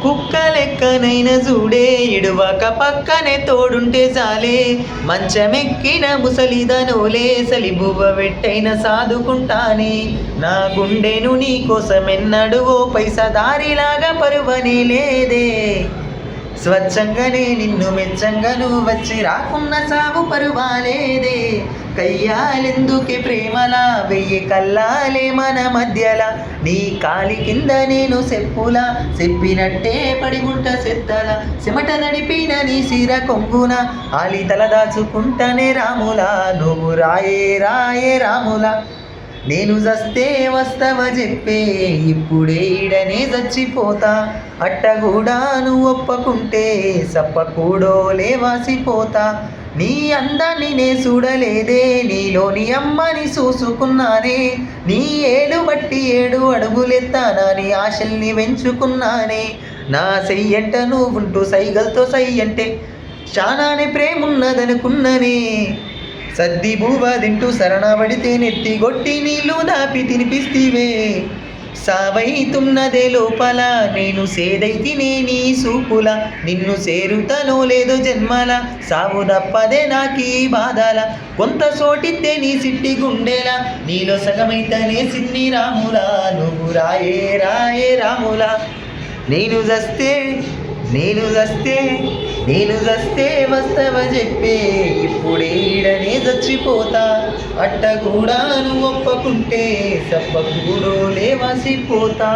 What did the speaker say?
కుక్క లెక్కనైన చూడే ఇడువక పక్కనే తోడుంటే చాలే మంచమెక్కిన ముసలిదనోలే సలిబువ్వ వెట్టైన సాదుకుంటానే నా గుండెను నీ కోసమెన్నడు ఓ పైసా దారిలాగా పరువనే లేదే స్వచ్ఛంగానే నిన్ను మెచ్చంగాను వచ్చి రాకున్న సాగు పరువాలేదే కయ్యాలెందుకే ప్రేమలా వెయ్యి కల్లాలే మన మధ్యలా నీ కాలి కింద నేను చెప్పులా చెప్పినట్టే పడిగుంట సెత్తలా చెమట నడిపిన నీ సిర కొంగున ఆలి తల దాచుకుంటానే రాములా నువ్వు రాయే రాయే రాములా నేను చస్తే వస్తవ చెప్పే ఇప్పుడే ఈడనే చచ్చిపోతా అట్టగూడా నువ్వు ఒప్పకుంటే సప్పకూడో లేవాసిపోతా నీ అందాన్ని నే చూడలేదే నీలోని అమ్మని చూసుకున్నానే నీ ఏడు బట్టి 7 అడుగులెత్తానా నీ ఆశల్ని పెంచుకున్నానే నా సెయ్యంట నువ్వుంటూ సైగల్తో సయ్యంటే చానానే ప్రేమున్నదనుకున్ననే సద్ది బూవ తింటూ శరణబడితే నెత్తి గొట్టి నీళ్ళు దాపి తినిపిస్తీవే సావైతున్నదే లోపల నేను సేదైతినే నీ సూపుల నిన్ను చేరుతనో లేదో జన్మల సావు తప్పదే నాకీ బాధల కొంత సోటితే నీ సిట్టి గుండెలా నీలో సగమైతనే సిన్ని రాములా నువ్వు రాయే రాయే రాములా నేను చస్తే నేను చస్తే నేను చస్తే వస్తవ చెప్పే ఇప్పుడే ఈడనే చచ్చిపోతా అట్టగూడా నువ్వు ఒప్పకుంటే సప్పకూడో లేవాసిపోతా